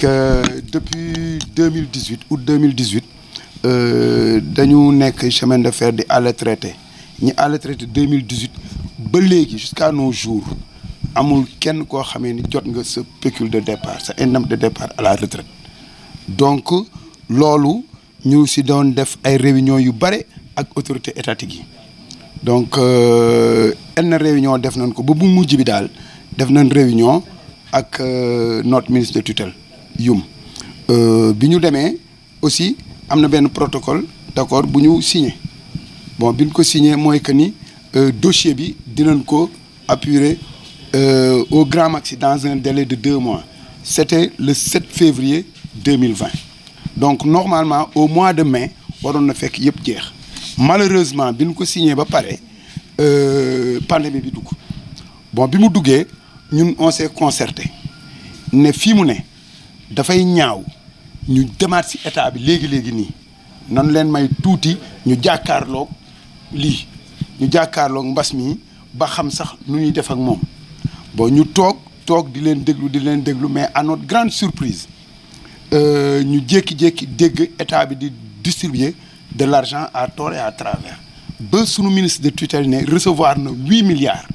depuis 2018 août 2018 dañu nekk chemin de fer di àll traité ñi àll traité 2018 ba léegi jusqu'à nos jours amul kenn koo xamee ni jot nga sa pécule de départ sa indemnité de départ à la retraite donc loolu ñu si doon def ay réunions yu bare ak autorité étatique yi donc enn réunion def nañ ko ba bu mujj bi daal def nañ réunion ak notre ministre de tutelle Youm bi ñu demee aussi am na benn protocole d'accord bu ñu signé bon bi ñu ko signé mooy que ni dossier bi dinañ ko appuyer au grand maxi dans un délai de 2 mois c'était le 7 février 2020 donc normalement au mois de mai waroon na fekk yëpp jeex malheureusement bi ñu ko signé ba pare pandémie bi dugg bon bi mu duggee ñun on s'est concerté ne fii mu ne dafay ñaaw ñu demaat ci état bi léegi nii nan leen may tuuti ñu jàkkaarloog lii ñu jàkkaarloog mbas mi ba xam sax nu ñuy def ak moom bon ñu toog di leen déglu mais à notre grande surprise ñu jékki-jékki dégg état bi di distribuer de l'argent à tort et à travers ba sunu ministre de tutelle ne recevoir na 8 milliards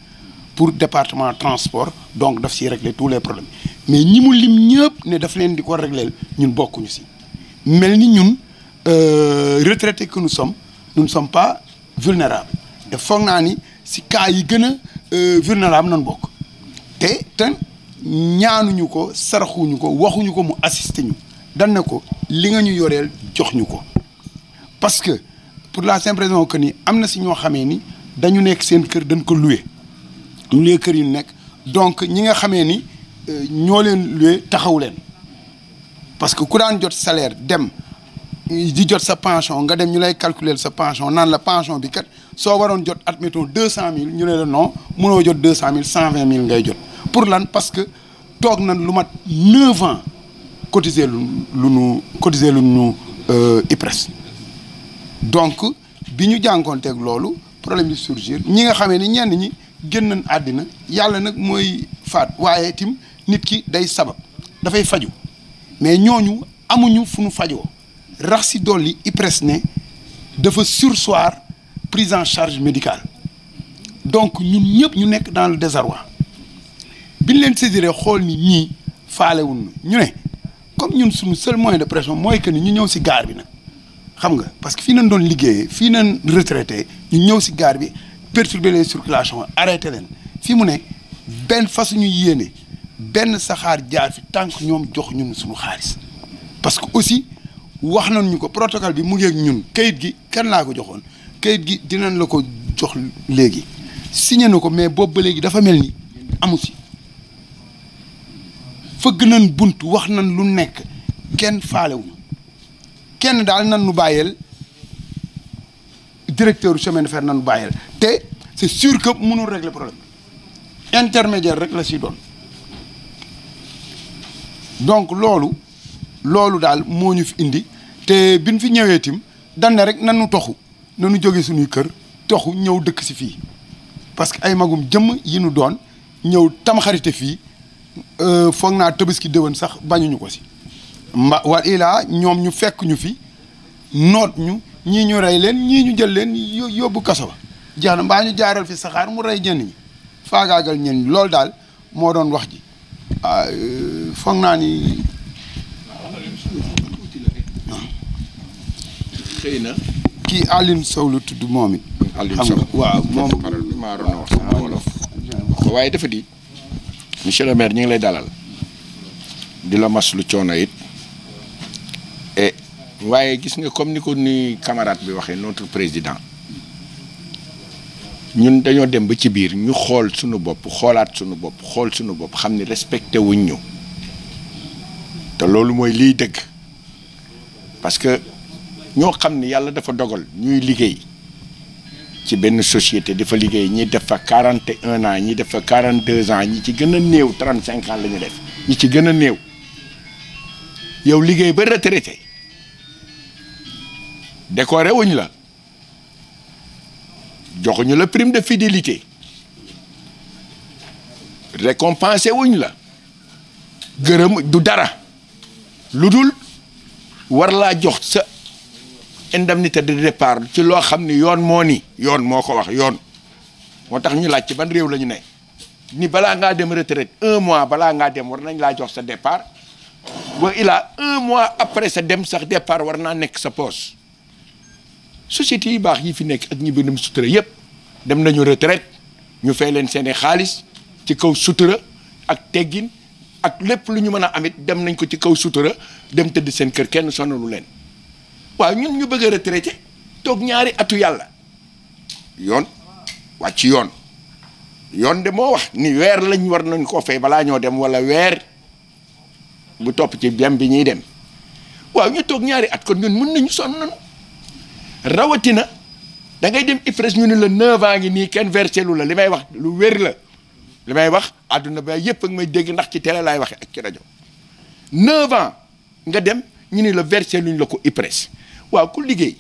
pour département transport donc daf siy régler tous les problèmes mais ñi mu lim ñëpp ne daf leen di ko régler ñun bokkuñu si mel ni ñun retraités que nous ne sommes pas vulnérables te foog naa ni si cas yi gën a vulnérable nan bokk te ñaanuñu ko saraxuñu ko waxuñu ko mu assister ñu dan ne ko li nga ñu yoreel jox ñu ko parce que pour la simple raison que ni am na si ñoo xamee ni dañu nekk seen kër dañ ko loué ñu loué kër yu nekk donc ñi nga xamee ni ñoo leen loué taxaw leen parce que ku daan jot salaire dem di jot sa pension nga dem ñu lay calculer sa pension naan la pension bi kat soo waroon jot admettons 200 000 ñu ne la non mënoo jot 200 000 120 000 ngay jot pour lan parce que toog nañ lu mat 9 ans cotiser lu nu IPRES donc bi ñu jànkoonteeg loolu problème bi surgir ñi nga xamee ni ñenn ñi génn nañ àddina yàlla nag mooy faat waaye tim nit ki day sabab dafay faju mais ñooñu amuñu fu nu fajoo rax si dolli IPRES ne dafa surseoir prise en charge médicale donc ñun ñëpp ñu nekk dans le désarroi bi ñu leen saisiré xool ni ñii faalewuñ ñu ne comme ñun suñu seul moyen de pression mooy que ni ñu ñëw si gaar bi nag xam nga parce que fii nañ doon liggéeyee fii nañ retraité ñu ñëw si gaar bi perturber les circulations arrêté leen fii mu ne benn fasuñu yéene benn saxaar jaar fi tant que ñoom jox ñun suñu xaalis parce que aussi wax nañ ñu ko protocole bi mu ngi ak ñun kayit gi kan laa ko joxoon kayit gi dinañ la ko jox léegi signé na ko mais boobu ba léegi dafa mel ni amu si fëgg nañ bunt wax nañ lu nekk kenn faalewuñu kenn daal nan nu bàyyeel directeur chemin de fer nan nu bàyyeel te c'est sûr que mënul régler problème intermédiaire rek la si doon donc loolu daal moo ñu fi indi te bi ñu fi ñëwee tim dan ne rek nanu toxu nanu jóge suñuy kër toxu ñëw dëkk si fii parce que ay magum jëmm yi nu doon ñëw tamxarite fii foog naa tabaski déwén sax bañuñu ko si wa ilaa ñoom ñu fekk ñu fi noot ñu ñii ñu rey leen ñii ñu jël leen yóbbu kaso ba jeex na mbaa ñu jaaral fi saxaar mu rey ñenn ñi faagaagal ñenn ñi loolu daal moo doon wax ji foog naa ni xëy na kii Aline Sow la tudd moom it. Aline Sow waaw moom parole bi maa doon wax sama wolof waaye dafa di monsieur le maire ñu ngi lay dalal di la mas lu coono it et waaye gis nga comme ni ko ni camarade bi waxee notre président ñun dañoo dem ba ci biir ñu xool suñu bopp xoolaat suñu bopp xool suñu bopp xam ni respecté wuñ ñu te loolu mooy liy dëgg parce que ñoo xam ni yàlla dafa dogal ñuy liggéey ci benn société dafa liggéey ñi def fa 41 ans ñi def fa 42 ans ñi ci gën a néew 35 ans la ñu def ñi ci gën a néew yow liggéey ba retraité décoré wuñ la joxuñu la prime de fidélité récompensé wuñ la gërëm du dara lu dul war laa jox sa indemnité de départ ci loo xam ni yoon moo ko wax yoon moo tax ñu laaj ci ban réew la ñu ne ni balaa ngaa dem retraite 1 mois balaa ngaa dem war nañ laa jox sa départ wa ilaa 1 mois après sa dem sax départ war naa nekk sa poche société yi baax yi fi nekk ak ñi bindum sutura yëpp dem nañu retraite ñu fay leen seeni xaalis ci kaw sutura ak teggin ak lépp lu ñu mën a amit dem nañ ko ci kaw sutura dem tëdd seen kër kenn sonalu leen waaw ñun ñu bëgg a retraité toog ñaari atu yàlla yoon wàcc yoon de moo wax ni weer lañ war nañ koo fay balaa ñoo dem wala weer bu topp ci dem bi ñuy dem waaw ñu toog ñaari at kon ñun mën nañu sonn nañu rawatina da ngay dem IPRES ñu ne la 9 ans ngi nii kenn versé lu la li may wax lu wér la li may wax àdduna ba yëpp ak may dégg ndax ci télé laay waxe ak ci rajo 9 ans nga dem ñu ne la versé luñ la ko IPRES waaw ku liggéey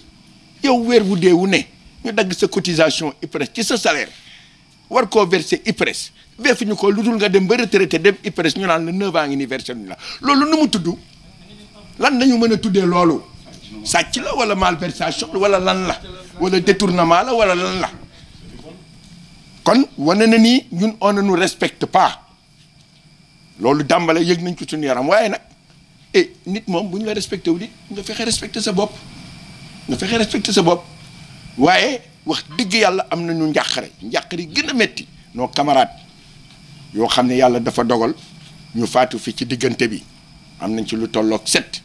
yow weer wu dee wu ne ñu dagg sa cotisation IPRES ci sa salaire war koo versé IPRES vefu ñu ko lu dul nga dem ba retraité dem IPRES ñu naan la 9 ans ngi nii versé luñ la loolu nu mu tudd lan nañu mën a tuddee loolu sàcc la wala malversation wala lan la wala détournement la wala lan la kon wane na ni ñun on ne nous respecte pas loolu dàmbale yëg nañ ko suñu yaram waaye nag nit moom bu ñu la respecté wu di nga fexe respecté sa bopp waaye wax dëgg yàlla am nañu njàqare gën a metti nos camarades yoo xam ne yàlla dafa dogal ñu faatu fi ci diggante bi am nañ ci lu tolloog 7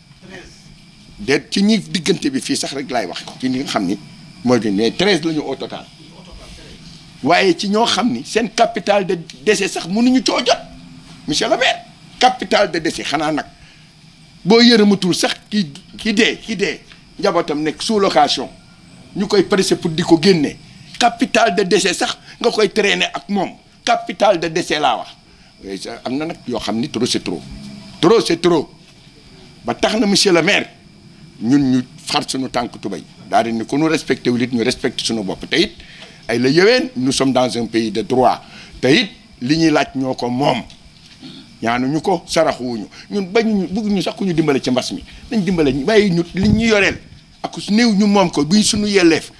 déet ci ñi diggante bi fii sax rek laay wax ci ñi nga xam ni mooy mais 13 la ñu au total waaye ci ñoo xam ni seen capital de décès sax mënuñu coo jot monsieur le maire capital de décès xanaa nag boo yërëmatul sax ki dee njabootam nekk sous location ñu koy pressé pour di ko génne capital de décès sax nga koy traîner ak moom capital de décès laa wax am na nag yoo xam ni trop c'est trop ba tax na monsieur le maire ñun ñu xar suñu tànk tubéy daal di ni ku ñu respecté wu it ñu respecté suñu bopp te it ay la yoween nous sommes dans un pays de droit te it li ñuy laaj ñoo ko moom ñaanuñu ko saraxuwuñu ñun bañuñu bëgguñu sax ku ñu dimbale ci mbas mi nañ dimbale waaye ñu li ñu yoreel ak su néew ñu moom ko buy suñu yelleef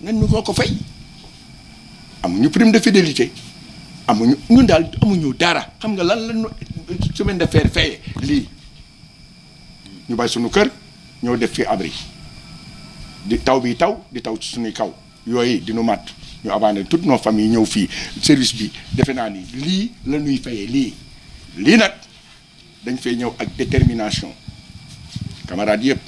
nañ ñu ko fay amuñu prime de fidélité amuñu ñun daal amuñu dara xam nga lan lañu semaine de fer fayee lii ñu bàyyi suñu kër ñoo def fi abri di taw bi di taw ci suñuy kaw yooyu di nu mat ñu abandonné toutes nos familles ñëw fii service bi defe naa ni lii la ñuy fayee lii nag dañ fay ñëw ak détermination camarades yëpp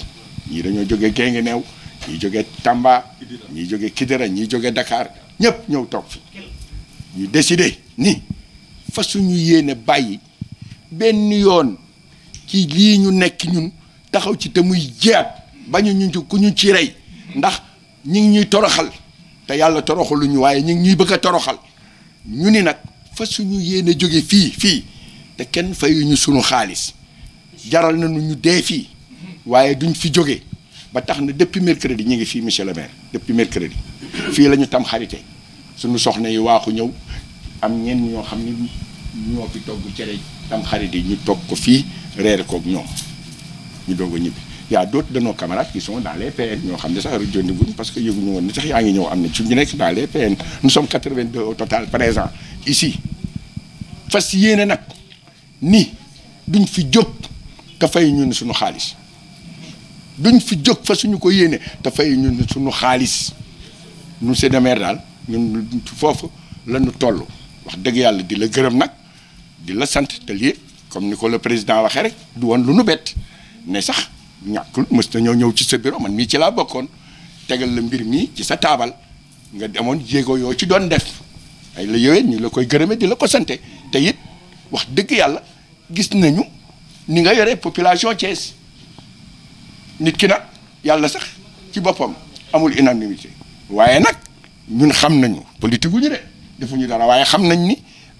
ñii dañoo jógee Guinguinéo ñii jógee Tamba ñii jógee Kidira ñii jógee Dakar ñëpp ñëw toog fi ñu décidé ni fa suñu yéene bàyyi benn yoon ci lii ñu nekk ñun taxaw ci te muy jeex bañu ñu ku ñu ci rey ndax ñi ngi ñuy toroxal te yàlla toroxaluñu waaye ñi ngi ñuy bëgg a toroxal ñu ni nag fa suñu yéene jóge fii te kenn fayuñu suñu xaalis jaral nañu ñu dee fii waaye duñ fi jóge ba tax na depuis mercredi ñu ngi fii monsieur le maire depuis mercredi fii la ñu tam xarité suñu soxna yi waaxu ñëw am ñenn ñoo xam ni ñoo fi togg cere tam xarit yi ñu togg ko fii reere koog ñoom ñu doog a ñibbi y a d'autres de nos camarades qui sont dans les PN ñoo xam ne sax rejoindre guñ parce que yëguñu woon ne sax yaa ngi ñëw am na ci ñu nekk dans les PN nous sommes 82 au total présents ici fas yéene nag ni duñ fi jóg te fay ñun suñu xaalis duñ fi jóg fa suñu ko yéene te fay ñun suñu xaalis nous c'est de maire daal ñun foofu la ñu toll wax dëgg yàlla di la gërëm nag di la sant te lii comme ni ko le président waxee rek du woon lu nu bett ne sax ñàkkul mës na ñëw ci sa bureau man mii ci laa bokkoon tegal la mbir mii ci sa taabal nga demoon jéego yoo ci doon def ay la yowee ñu la koy gërëme di la ko sante te it wax dëgg yàlla gis nañu ni nga yore population Thiès nit ki nag yàlla sax ci boppam amul unanimité waaye nag ñun xam nañu politique gu ñu de defuñu dara waaye xam nañ ni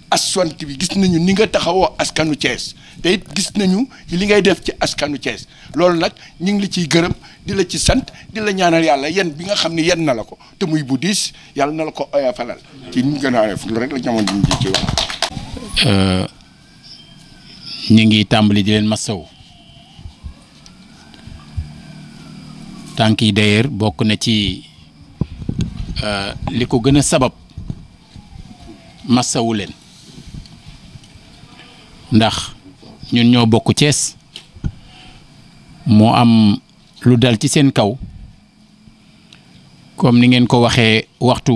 aswant bi gis nañu ni nga taxawoo askanu Thiès te it gis nañu li ngay def ci askanu Thiès loolu nag ñu ngi la ciy gërëm di la ci sant di la ñaanal yàlla yen bi nga xam ne yen na la ko te muy bu diis yàlla na la ko oyofalal ci ñu gën a oyof lu rek la ñamoon diñ ci wax ñu ngi tàmbali di leen masaw tànk yi d'ailleurs bokk na ci li ko gën a sabab massawu leen ndax ñun ñoo bokk Cees moo am lu dal ci seen kaw comme ni ngeen ko waxee waxtu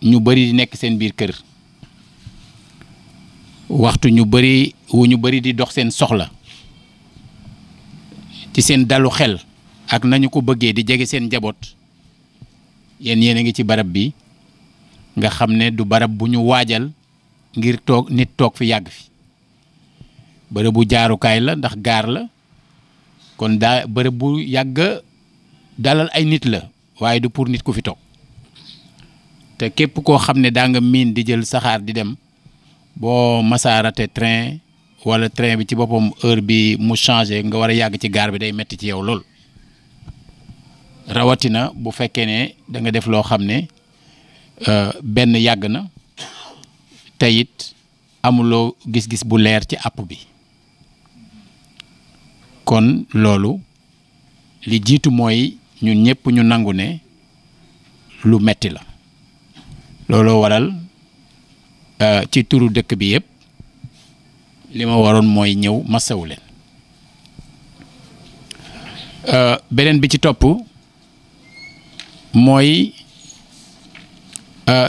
ñu bari di nekk seen biir kër waxtu ñu bari di dox seen soxla ci seen dalu xel ak nañu ko bëggee di jege seen njaboot yéen a ngi ci barab bi nga xam ne du barab bu ñu waajal ngir nit toog fi yàgg fi bërëb bu jaarukaay la ndax gaar la kon daa bërëb bu yàgg dalal ay nit la waaye du pour nit ku fi toog te képp koo xam ne daa nga miin di jël saxaar di dem boo masaarate train wala train bi ci boppam heure bi mu changé nga war a yàgg ci gaar bi day metti ci yow lool rawatina bu fekkee ne da nga def loo xam ne benn yàgg na te it amuloo gis-gis bu leer ci àpp bi kon loolu li jiitu mooy ñun ñëpp ñu nangu ne lu metti la looloo waral ci turu dëkk bi yëpp li ma waroon mooy ñëw masawu leen beneen bi ci topp mooy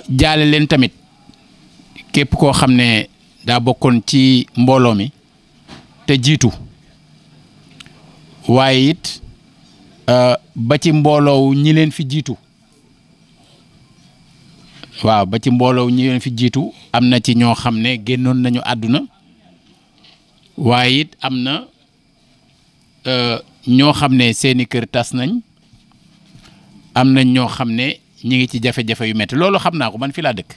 jaale leen tamit képp koo xam ne daa bokkoon ci mbooloo mi te jiitu waaye it ba ci mbooloo ñi leen fi jiitu waaw ba ci mbooloo ñi leen fi jiitu am na ci ñoo xam ne génnoon nañu àdduna waaye it am na ñoo xam ne seeni kër tas nañ am nañ ñoo xam ne ñi ngi ci jafe-jafe yu metti loolu xam naa ko man fi laa dëkk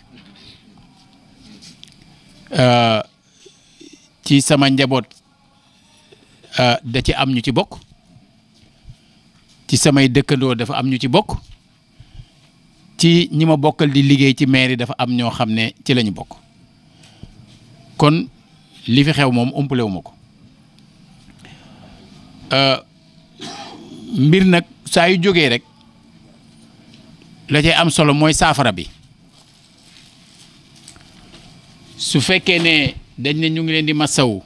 ci sama njaboot da ci am ñu ci bokk ci samay dëkkandoo dafa am ñu ci bokk ci ñi ma bokkal di liggéey ci mairie dafa am ñoo xam ne ci lañu bokk kon li fi xew moom umpale wu ma ko mbir nag saa yu jógee rek la cay am solo mooy saafara bi su fekkee ne dañ ne ñu ngi leen di massawu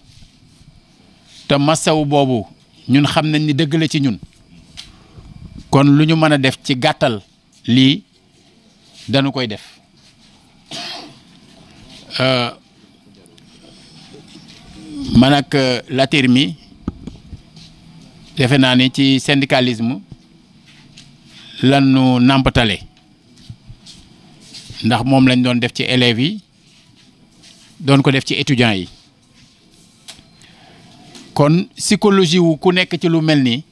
te massawu boobu ñun xam nañ ni dëgg la ci ñun kon lu ñu mën a def ci gàttal lii dañu koy def man ak Latir mi defe naa ni ci syndicalisme lanu nàmpatale ndax moom lañ doon def ci élèves yi doon ko def ci étudiants yi kon psychologie wu ku nekk ci lu mel nii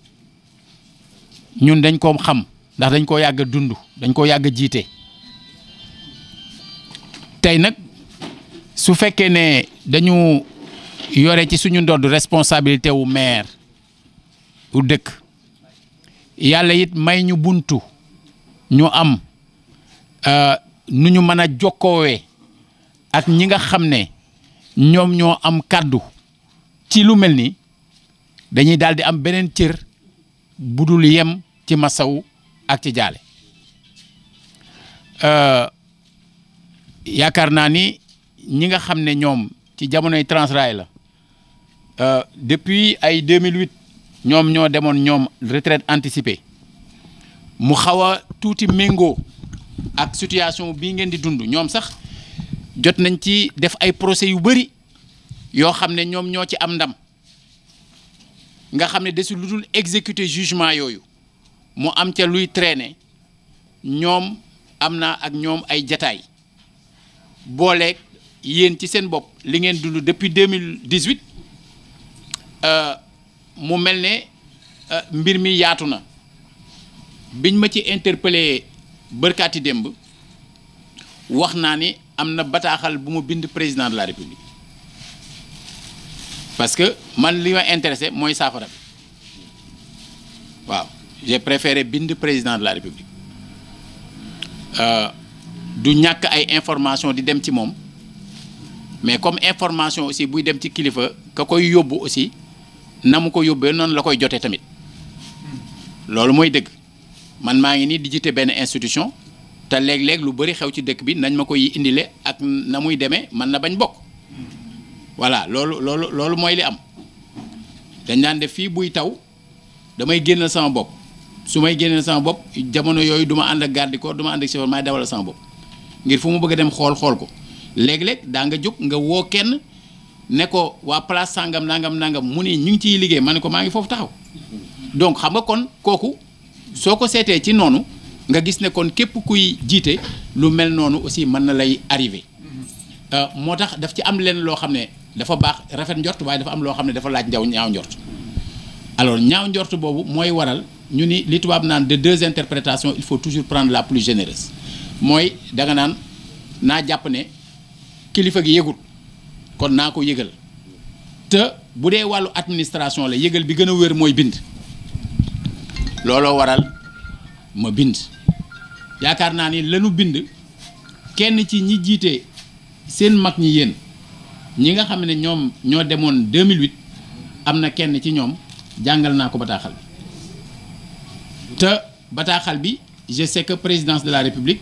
ñun dañ ko xam ndax dañ koo yàgg a dund dañ koo yàgg a jiite tey nag su fekkee ne dañu yore ci suñu ndodd responsabilité wu maire u dëkk yàlla it may ñu buntu ñu am nu ñu mën a jokkoowee ak ñi nga xam ne ñoom ñoo am kàddu ci lu mel ni dañuy daal di am beneen cër budul yem ci masawu ak ci jaale yaakaar naa ni ñi nga xam ne ñoom ci jamonoy Transrail la depuis ay 2008 ñoom ñoo demoon ñoom retraite anticipée mu xaw a tuuti méngoo ak situation bii ngeen di dund ñoom sax jot nañ ci def ay procès yu bari yoo xam ne ñoom ñoo ci am ndam nga xam ne desul lu dul exécuter jugement yooyu mu am ca luy traîner ñoom am naa ak ñoom ay jataay booleeg yéen ci seen bopp li ngeen dund depuis 2018 mu mel ne mbir mi yaatu na biñ ma ci interpellé bërkaati démb wax naa ni am na bataaxal bu mu bind président de la république parce que man li ma intéressé mooy saafara bi waaw j'ai préféré bind président de la république du ñàkk ay information di dem ci moom mais comme information aussi buy dem ci kilifa ka koy yóbbu aussi na mu ko yóbbee noonu la koy jotee tamit loolu mooy dëgg man maa ngi nii di jiite benn institution te léeg-léeg lu bëri xew ci dëkk bi nañ ma koy indile ak na muy demee man na bañ bokk voilà loolu mooy li am dañ daan def fii buy taw damay génnal sama bopp su may génnal sama bopp jamono yooyu du ma ànd ak garde corps du ma ànd ak chauffeur maay dawal sama bopp ngir fu mu bëgg a dem xool ko léeg-léeg daa nga jóg nga woo kenn ne ko waa place sangam nangam mu ni ñu ngi ciy liggéey ma ne ko maa ngi foofu taxaw donc xam nga kon kooku soo ko seetee ci noonu nga gis ne kon képp kuy jiite lu mel noonu aussi mën na lay arrivé moo tax daf ci am leen loo xam ne dafa baax rafet njort waaye dafa am loo xam ne dafa laaj ñaaw njort alors ñaaw njort boobu mooy waral ñu ni li tubaab naan de deux interprétations il faut toujours prendre la plus généreuse mooy da nga naan naa jàpp ne kilifa gi yëgul kon naa ko yëgal te bu dee wàllu administration la yëgal bi gën a wér mooy bind looloo waral ma bind yaakaar naa ni lanu bind kenn ci ñi jiite seen mag ñi yéen ñi nga xam ne ñoom ñoo demoon 2008 am na kenn ci ñoom jàngal naa ko bataaxal bi te bataaxal bi je sais que présidence de la république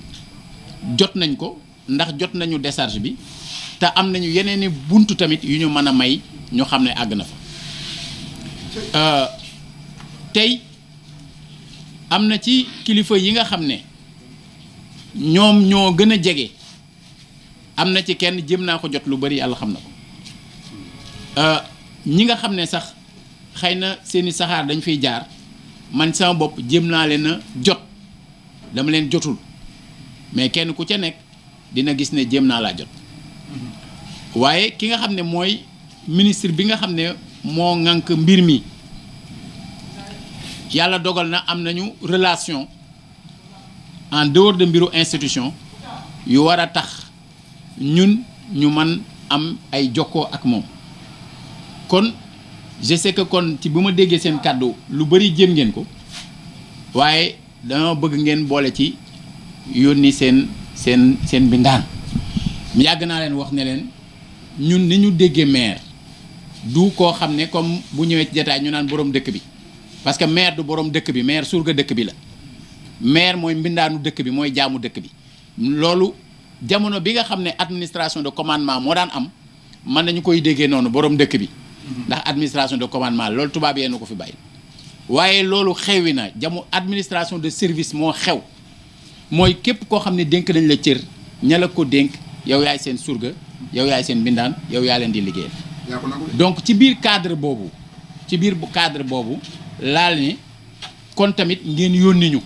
jot nañ ko ndax jot nañu décharge bi te am nañu yeneeni buntu tamit yu ñu mën a may ñu xam ne àgg na fa tey am na ci kilifa yi nga xam ne ñoom ñoo gën a jege am na ci kenn jëm naa ko jot lu bari yàlla xam na ko ñi nga xam ne sax xëy na seeni saxaar dañ fiy jaar man sama bopp jëm naa leen a jot dama leen jotul mais kenn ku ca nekk dina gis ne jëm naa laa jot waaye ki nga xam ne mooy ministre bi nga xam ne moo ŋànk mbir mi yàlla dogal na am nañu relation en dehors de mbiru institution yu war a tax ñun ñu man am ay jokkoo ak moom kon je sais que kon ci bu ma déggee seen kàddu lu bari jéem ngeen ko waaye dama bëgg ngeen boole ci yónni seen mbindaan yàgg naa leen wax ne leen ñun ni ñu déggee maire du koo xam ne comme bu ñëwee ci jataay ñu naan borom dëkk bi parce que maire du borom dëkk bi maire surga dëkk bi la maire mooy mbindaanu dëkk bi mooy jaamu dëkk bi loolu jamono bi nga xam ne administration de commandement moo daan am mën nañu koy déggee noonu borom dëkk bi ndax administration de commandement loolu tubaab yee na ko fi bàyyi waaye loolu xewi na administration de service moo xew mooy képp koo xam ne dénk nañ la cër ña la ko dénk yow yaay seen surga yow yaay seen mbindaan yow yaa leen di liggéeyal donc ci biir cadre boobu laal ni kon tamit ngeen yónni ñu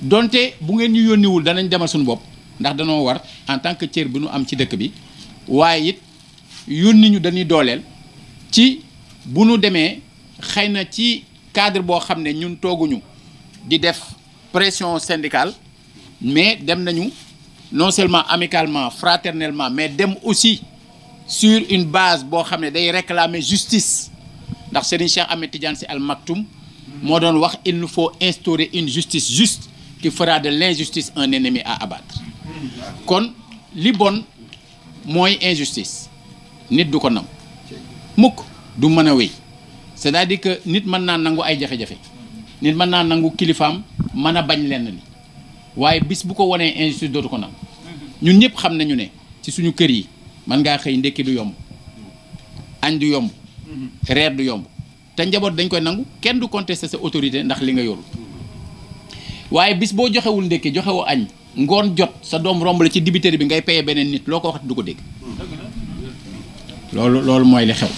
donte bu ngeen ñu yónniwul danañ demal suñu bopp ndax danoo war en tant que cër bi nu am ci dëkk bi waaye it yónni ñu dañuy dooleel ci bu nu demee xëy na ci cadre boo xam ne ñun tooguñu di def pression syndicale mais dem nañu non seulement amicalement fraternellement mais dem aussi sur une base boo xam ne day réclamer justice ndax Serigne Cheikh Ahmed Tidiane Sy Al Maktoum moo doon wax il nous faut instaurer une justice juste qui fera de l'injustice un ennemi à abattre kon li bon mooy injustice nit du ko nam mukk du mën a wéy c'est-à-dire que nit mën naa nangu ay jafe-jafe nit mën naa nangu kilifaam mën a bañ lenn li waaye bis bu ko wanee injustice dootu ko nam ñun ñëpp xam nañu ne ci suñu kër yi mën ngaa xëy ndekki du yomb añ du yomb reer du yomb te njaboot dañ koy nangu kenn du contester sa autorité ndax li nga yorul waaye bis boo joxewul ndekki joxewoo añ ngoon jot sa doom romb la ci dibiteri bi ngay paye beneen nit loo ko waxati du ko dégg loolu mooy li xew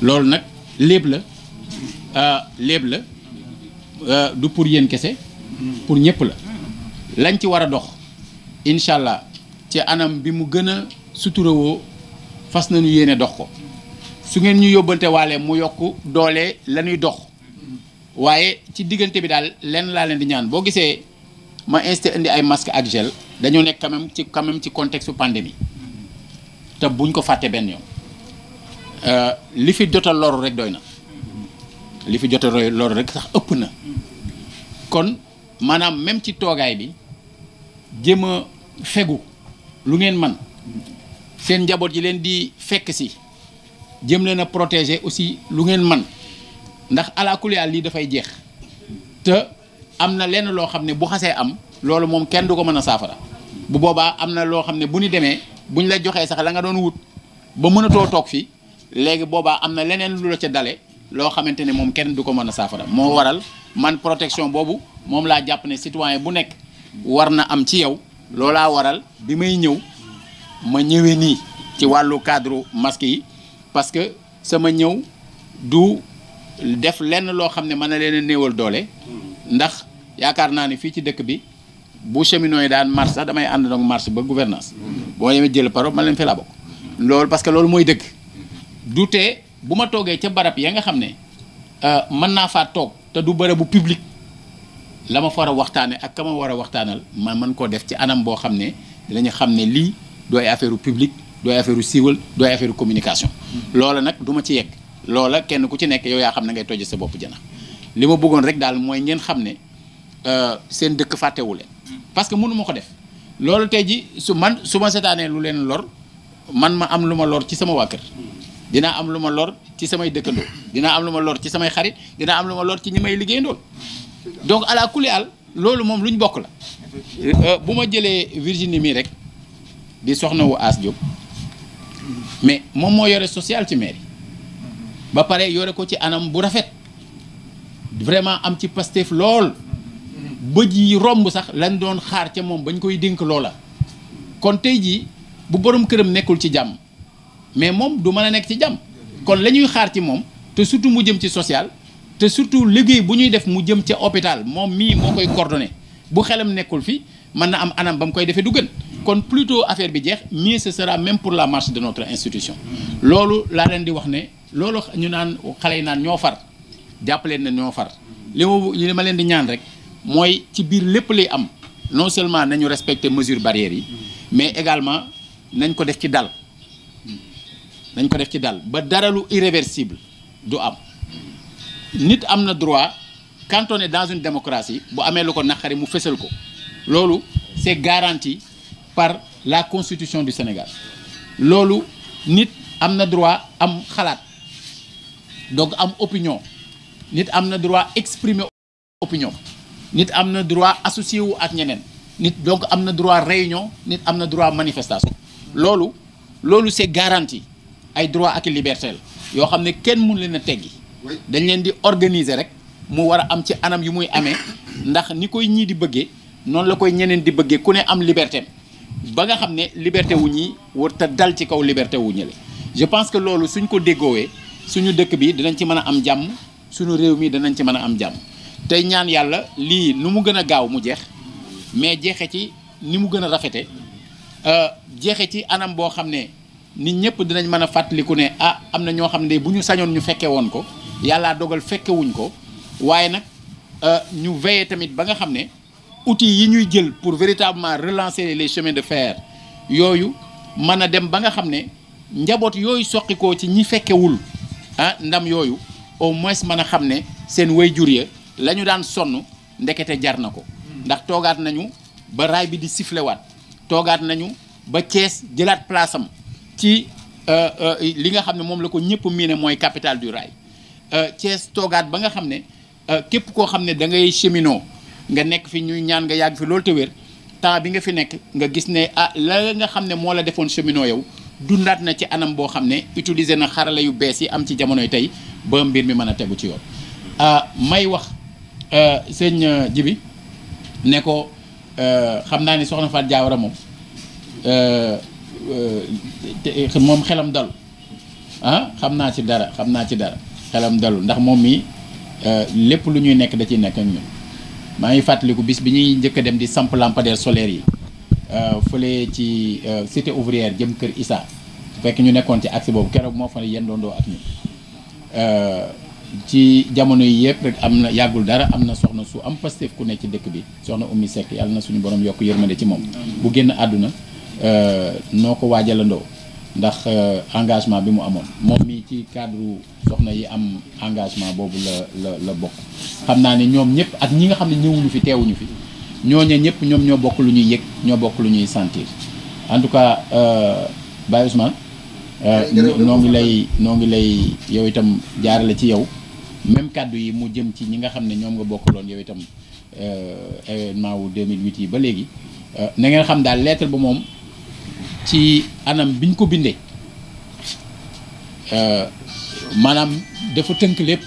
loolu nag léeb la du pour yéen kese pour ñëpp la lañ ci war a dox incha allah ci anam bi mu gën a suturawoo fas nañu yéene dox ko su ngeen ñu yóbbante waale mu yokk doole la ñuy dox waaye ci diggante bi daal lenn laa leen di ñaan boo gisee ma indi ay masque ak gel dañoo nekk quand même ci contexte pandémie te buñ ko fàtte benn yoon li fi jot a loru rek doy na li fi jot a loru rek sax ëpp na kon maanaam même ci toogaay bi jéem a fegu lu ngeen man seen njaboot yi leen di fekk si jëm leen a protéger aussi lu ngeen man ndax alaakulli lii dafay jeex te am na lenn loo xam ne bu xasee am loolu moom kenn du ko mën a saafara bu boobaa am na loo xam ne bu ñu demee buñ la joxee sax la nga doon wut ba mënatoo toog fii léegi boobaa am na leneen lu la ca dale loo xamante ne moom kenn du ko mën a saafara moo waral man protection boobu moom laa jàpp ne citoyen bu nekk war na am ci yow loolaa waral bi may ñëw ma ñëwee nii ci wàllu cadre masque yi parce que sama ñëw du def lenn loo xam ne mën na leen a néewal doole ndax yaakaar naa ne fii ci dëkk bi bu cheminots yi daan marche sax damay ànd donc marche ba gouvernance boo demee jël parole man leen fi laa bokk loolu parce que loolu mooy dëgg du tee bu ma toogee ca barab ya nga xam ne mën naa faa toog te du bërëb bu public la ma fa war a waxtaane ak ka ma war a waxtaanal ma mën koo def ci anam boo xam ne dinañu xam ne lii dooy affaire public dooy affaire siiwal dooy affaire communication loola nag du ma ci yegg loola kenn ku ci nekk yow yaa xam ne ngay tojj sa bopp jana li ma bëggoon rek daal mooy ngeen xam ne seen dëkk fàttewu leen parce que mënu ma ko def loolu tey ji su ma seetaanee lu leen lor man ma am lu ma lor ci sama waa kër dinaa am lu ma lor ci samay dëkkandoo dinaa am lu ma lor ci samay xarit dinaa am lu ma lor ci ñi may liggéeyandool donc ala kulli al loolu moom lu ñu bokk la bu ma jëlee Virginie mii rek di soxna wu As Diop mais moom moo yore social ci mairie ba pare yore ko ci anam bu rafet vraiment am ci Pastef lool bëj yi romb sax lañ doon xaar ca moom bañ koy dénk loola kon tey jii bu borom këram nekkul ci jàmm mais moom du mën a nekk ci jàmm kon la ñuy xaar ci moom te surtout mu jëm ci social te surtout liggéey bu ñuy def mu jëm ca hôpital moom mii moo koy coordonné bu xelam nekkul fi mën na am anam ba mu koy defee du gën kon plutôt affaire bi jeex mieux ce sera même pour la marche de notre institution loolu laa leen di wax ne loolu ñu naan xale yi naan ñoo far jàppaleen na ñoo far li ma leen di ñaan rek mooy ci biir lépp lay am non seulement nañu respecter mesures barrières yi mais également nañ ko def ci dal ba dara lu irréversible du am nit am na droit quand on est dans une démocratie bu amee lu ko naqari mu fësal ko loolu c'est garanti par la constitution du Sénégal loolu nit am na droit am xalaat donc am opinion nit am na droit exprimer opinion nit am na droit associé wu ak ñeneen nit donc am na droit réunion nit am na droit manifestation loolu c'est garanti ay droit ak liberté la yoo xam ne kenn mun leen a teggi dañ leen di organiser rek mu war a am ci anam yu muy amee ndax ni koy ñii di bëggee noonu la koy ñeneen di bëggee ku ne am liberté ba nga xam ne liberté wu ñii war ta dal ci kaw liberté wu ñële je pense que loolu suñ ko déggoowee suñu dëkk bi dinañ ci mën a am jàmm suñu réew mi danañ ci mën a am jàmm tey ñaan yàlla lii nu mu gën a gaaw mu jeex mais jeexe ci ni mu gën a rafete jeexe ci anam boo xam ne nit ñëpp dinañ mën a fàttaliku ne ah am na ñoo xam ne bu ñu sañoon ñu fekke woon ko yàllaa dogal fekkewuñ ko waaye nag ñu veiller tamit ba nga xam ne outils yi ñuy jël pour véritablement relancer les chemins de fer yooyu mën a dem ba nga xam ne njaboot yooyu soqikoo ci ñi fekkewul ndam yooyu au moins mën a xam ne seen waajur ya la ñu daan sonn ndekete jar na ko ndax toogaat nañu ba raay bi di sifflewaat toogaat nañu ba Thiès jëlaat place am ci li nga xam ne moom la ko ñëpp miine mooy capitale du rail Thiès toogaat ba nga xam ne képp koo xam ne da ngay cheminot nga nekk fi ñuy ñaan nga yàgg fi loolu te wér temps bi nga fi nekk nga gis ne la nga xam ne moo la defoon cheminot yow dundaat na ci anam boo xam ne utiliser na xarala yu bees yi am ci jamonoy tey ba mbir mi mën a tegu ci yoon may wax sëñ Jibi ne ko xam naa ni soxna Fatou Diawara moom moom xelam dalu xam naa ci dara xelam dalu ndax moom mi lépp lu ñuy nekk da ciy nekk ak ñun maa ngi fàttaliku bis bi ñuy njëkk a dem di samp lampadaire solaire yi fële ci cité ouvrière jëm kër Issa fekk ñu nekkoon ci axe boobu keroog moo fa yendoondoo ak ñun ci jamono yi yëpp rek am na yàggul dara am na soxna su am Pastef ku ne ci dëkk bi soxna Oumy Seck yàlla na suñu borom yokk yërmande ci moom bu génn àdduna noo ko waajalandoo ndax engagement bi mu amoon moom mi ci cadre soxna yi am engagement boobu la bokk xam naa ne ñoom ñëpp ak ñi nga xam ne ñëwuñu fi teewuñu fi ñooñe ñëpp ñoom ñoo bokk lu ñuy yëg ñoo bokk lu ñuy sentir en tout cas Baye Ousmane noo ngi lay yow itam jaarale ci yow même kàddu yi mu jëm ci ñi nga xam ne ñoom nga bokkaloon yow itam événement wu 2008 yi ba léegi na ngeen xam daal lettre ba moom ci anam biñ ko bindee maanaam dafa tënk lépp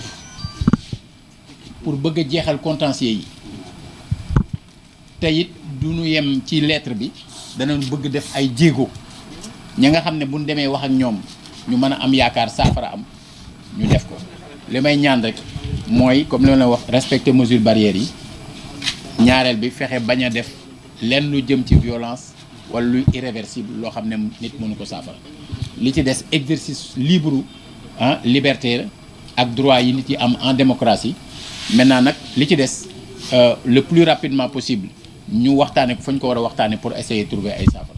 pour bëgg a jeexal contentieux yi te it du ñu yem ci lettre bi danañ bëgg def ay jéego ñi nga xam ne buñ demee wax ak ñoom ñu mën a am yaakaar saafara am ñu def ko li may ñaan rek mooy comme li ma la wax respecter mesures barrières yi ñaareel bi fexe bañ a def lenn lu jëm ci violence wala luy irréversible loo xam ne nit mënu ko saafara li ci des exercice libre liberté ak droit yi nit yi am en démocratie maintenant nag li ci des le plus rapidement possible ñu waxtaane ko fa ñu ko war a waxtaane pour essayer trouver ay saafara